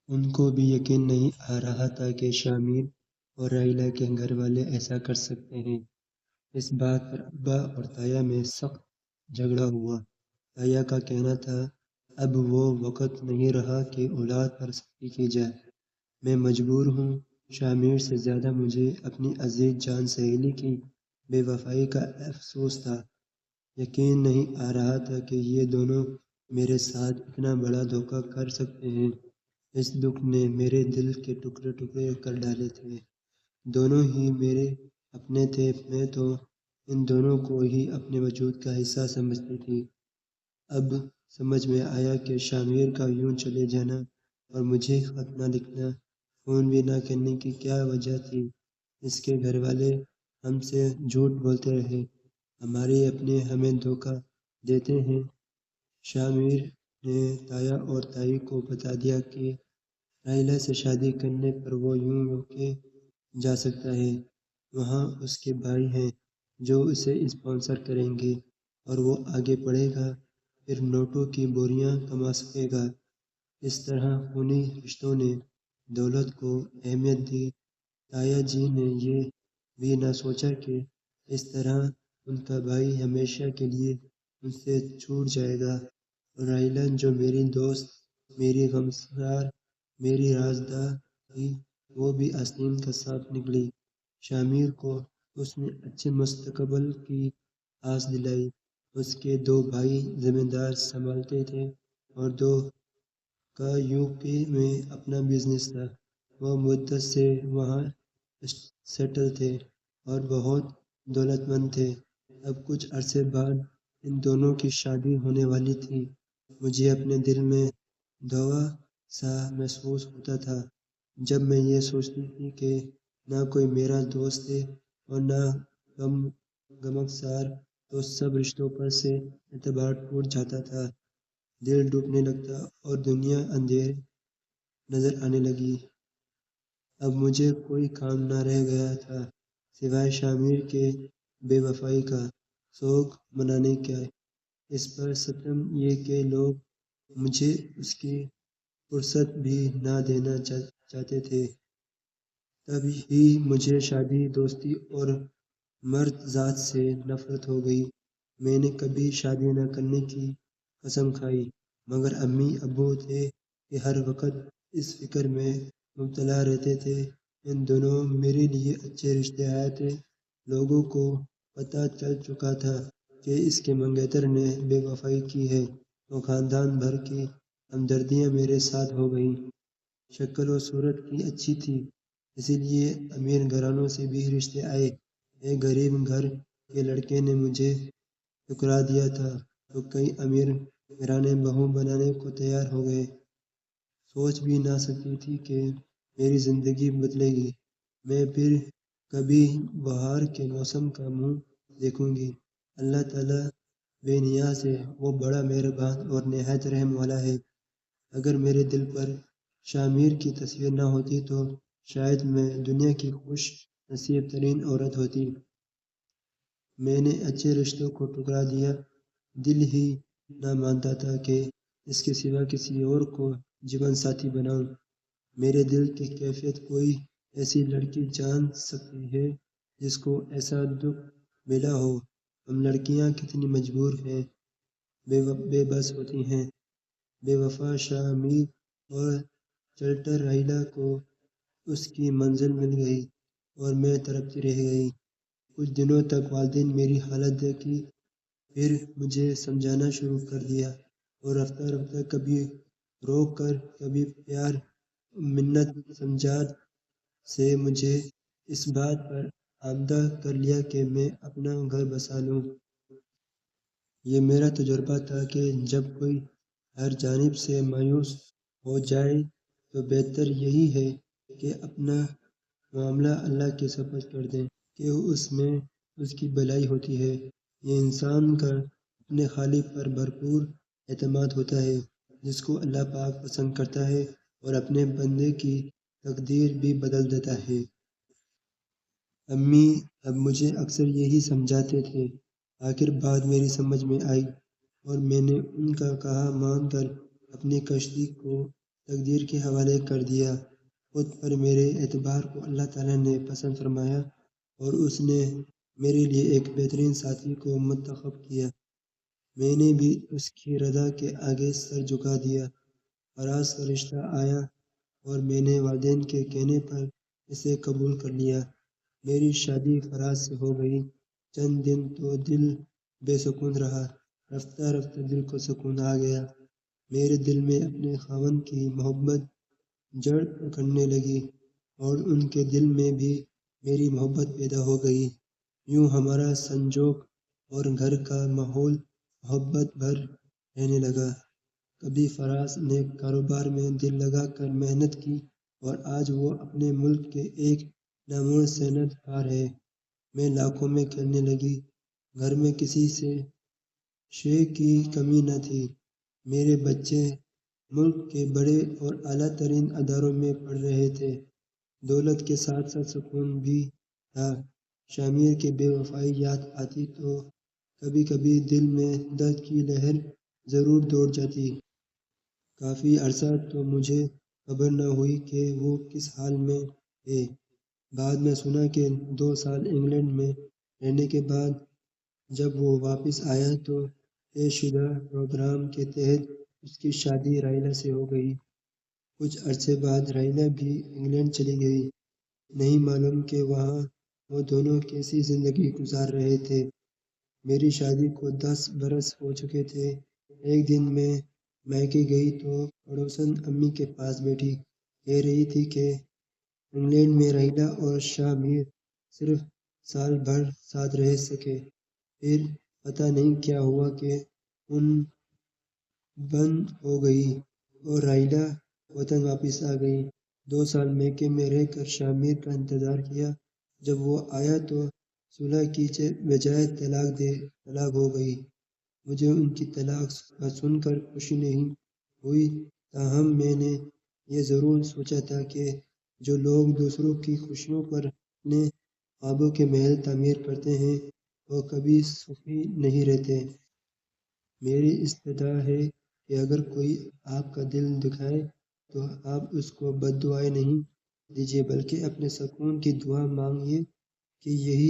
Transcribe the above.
ان کو بھی یقین نہیں آ رہا تھا کہ شامل اور رائلہ کے گھر والے ایسا کر سکتے ہیں۔ اس بات پر ابا اور تایا میں سخت جھگڑا ہوا۔ تایا کا کہنا تھا اب وہ وقت نہیں رہا کہ اولاد پر سختی کی جائے۔ میں مجبور ہوں۔ شامل سے زیادہ مجھے اپنی عزیز جان سہیلی کی بے وفائی کا افسوس تھا۔ یقین نہیں آ رہا تھا کہ یہ دونوں میرے ساتھ اتنا بڑا دھوکہ کر سکتے ہیں۔ اس دکھ نے میرے دل کے ٹکڑے ٹکڑے کر ڈالے تھے۔ دونوں ہی میرے اپنے تھے۔ میں تو ان دونوں کو ہی اپنے وجود کا حصہ سمجھتی تھی۔ اب سمجھ میں آیا کہ شامل کا یوں چلے جانا اور مجھے خط نہ لکھنا، فون بھی نہ کرنے کی کیا وجہ تھی۔ اس کے گھر والے ہم سے جھوٹ بولتے رہے، ہمارے اپنے ہمیں دھوکہ دیتے ہیں۔ شامل نے تایا اور تائی کو بتا دیا کہ رائلہ سے شادی کرنے پر وہ یوں روکے جا سکتا ہے۔ وہاں اس کے بھائی ہیں جو اسے اسپانسر کریں گے اور وہ آگے پڑھے گا، پھر نوٹوں کی بوریاں کما سکے گا۔ اس طرح خونی رشتوں نے دولت کو اہمیت دی۔ تایا جی نے یہ بھی نہ سوچا کہ اس طرح ان کا بھائی ہمیشہ کے لیے ان سے چھوٹ جائے گا۔ اور رائلہ جو میری دوست، میری غمسار، میری رازدار تھی، وہ بھی آستین کا سانپ نکلی۔ شامل کو اس نے اچھے مستقبل کی آس دلائی۔ اس کے 2 بھائی ذمہ دار سنبھالتے تھے اور 2 کا یو پی میں اپنا بزنس تھا۔ وہ مدت سے وہاں سیٹل تھے اور بہت دولت مند تھے۔ اب کچھ عرصے بعد ان دونوں کی شادی ہونے والی تھی۔ مجھے اپنے دل میں دھوا سا محسوس ہوتا تھا جب میں یہ سوچتی تھی کہ نہ کوئی میرا دوست ہے اور نہ غمگسار، تو سب رشتوں پر سے اعتبار ٹوٹ جاتا تھا۔ دل ڈوبنے لگتا اور دنیا اندھیر نظر آنے لگی۔ اب مجھے کوئی کام نہ رہ گیا تھا سوائے شامل کے بے وفائی کا سوگ منانے کے۔ اس پر ستم یہ کہ لوگ مجھے اس کی فرصت بھی نہ دینا چاہتے تھے۔ تب ہی مجھے شادی، دوستی اور مرد ذات سے نفرت ہو گئی۔ میں نے کبھی شادی نہ کرنے کی قسم کھائی، مگر امی ابو تھے کہ ہر وقت اس فکر میں مبتلا رہتے تھے۔ ان دنوں میرے لیے اچھے رشتے آئے تھے۔ لوگوں کو پتہ چل چکا تھا کہ اس کے منگیتر نے بے وفائی کی ہے، تو خاندان بھر کی ہمدردیاں میرے ساتھ ہو گئیں۔ شکل و صورت کی اچھی تھی، اسی لیے امیر گھرانوں سے بھی رشتے آئے۔ ایک غریب گھر کے لڑکے نے مجھے ٹھکرا دیا تھا تو کئی امیر گھرانے بہو بنانے کو تیار ہو گئے۔ سوچ بھی نہ سکتی تھی کہ میری زندگی بدلے گی۔ میں پھر کبھی بہار کے موسم کا منہ دیکھوں گی۔ اللہ تعالیٰ بے نیاز ہے، وہ بڑا مہربان اور نہایت رحم والا ہے۔ اگر میرے دل پر شامل کی تصویر نہ ہوتی تو شاید میں دنیا کی خوش نصیب ترین عورت ہوتی۔ میں نے اچھے رشتوں کو ٹھکرا دیا۔ دل ہی نہ مانتا تھا کہ اس کے سوا کسی اور کو جیون ساتھی بناؤں۔ میرے دل کی کیفیت کوئی ایسی لڑکی جان سکتی ہے جس کو ایسا دکھ ملا ہو۔ ہم لڑکیاں کتنی مجبور ہیں، بے بس ہوتی ہیں۔ بے وفا شامل اور چلٹر رائلہ کو اس کی منزل مل گئی اور میں تڑپتی رہ گئی۔ کچھ دنوں تک والدین میری حالت دیکھی، پھر مجھے سمجھانا شروع کر دیا اور رفتہ رفتہ کبھی روک کر کبھی پیار منت سمجھا سے مجھے اس بات پر آمادہ کر لیا کہ میں اپنا گھر بسا لوں۔ یہ میرا تجربہ تھا کہ جب کوئی ہر جانب سے مایوس ہو جائے تو بہتر یہی ہے کہ اپنا معاملہ اللہ کے سپرد کر دیں کہ اس میں اس کی بھلائی ہوتی ہے۔ یہ انسان کا اپنے خالق پر بھرپور اعتماد ہوتا ہے جس کو اللہ پاک پسند کرتا ہے اور اپنے بندے کی تقدیر بھی بدل دیتا ہے۔ امی اب مجھے اکثر یہی سمجھاتے تھے۔ آخر بات میری سمجھ میں آئی اور میں نے ان کا کہا مان کر اپنی کشتی کو تقدیر کے حوالے کر دیا۔ خود پر میرے اعتبار کو اللہ تعالیٰ نے پسند فرمایا اور اس نے میرے لیے ایک بہترین ساتھی کو منتخب کیا۔ میں نے بھی اس کی رضا کے آگے سر جھکا دیا۔ فراز کا رشتہ آیا اور میں نے والدین کے کہنے پر اسے قبول کر لیا۔ میری شادی فراز سے ہو گئی۔ چند دن تو دل بے سکون رہا، رفتہ رفتہ دل کو سکون آ گیا۔ میرے دل میں اپنے خاوند کی محبت جڑ پکڑنے لگی اور ان کے دل میں بھی میری محبت پیدا ہو گئی۔ یوں ہمارا سنجوگ اور گھر کا ماحول محبت بھر رہنے لگا۔ کبھی فراز نے کاروبار میں دل لگا کر محنت کی اور آج وہ اپنے ملک کے ایک نامور صنعت کار ہے۔ میں لاکھوں میں کھیلنے لگی۔ گھر میں کسی سے شے کی کمی نہ تھی۔ میرے بچے ملک کے بڑے اور اعلیٰ ترین اداروں میں پڑھ رہے تھے۔ دولت کے ساتھ ساتھ سکون بھی تھا۔ شامیر کی بے وفائی یاد آتی تو کبھی کبھی دل میں درد کی لہر ضرور دوڑ جاتی۔ کافی عرصہ تو مجھے خبر نہ ہوئی کہ وہ کس حال میں ہے۔ بعد میں سنا کہ 2 سال انگلینڈ میں رہنے کے بعد جب وہ واپس آیا تو طے شدہ پروگرام کے تحت اس کی شادی رائلا سے ہو گئی۔ کچھ عرصے بعد رائلا بھی انگلینڈ چلی گئی۔ نہیں معلوم کہ وہاں وہ دونوں کیسی زندگی گزار رہے تھے۔ میری شادی کو 10 برس ہو چکے تھے۔ ایک دن میں میکے گئی تو پڑوسن امی کے پاس بیٹھی کہہ رہی تھی کہ انگلینڈ میں رائلا اور شاہ میر صرف سال بھر ساتھ رہ سکے، پھر پتہ نہیں کیا ہوا کہ ان بند ہو گئی اور رائلا وطن واپس آ گئی۔ 2 سال میکے میں رہ کر شاہ میر کا انتظار کیا۔ جب وہ آیا تو صلح کی بجائے طلاق ہو گئی۔ مجھے ان کی طلاق سن کر خوشی نہیں ہوئی، تاہم میں نے یہ ضرور سوچا تھا کہ جو لوگ دوسروں کی خوشیوں پر اپنے خوابوں کے محل تعمیر کرتے ہیں وہ کبھی سخی نہیں رہتے۔ میری استدعا ہے کہ اگر کوئی آپ کا دل دکھائے تو آپ اس کو بد دعائیں نہیں دیجیے بلکہ اپنے سکون کی دعا مانگیے کہ یہی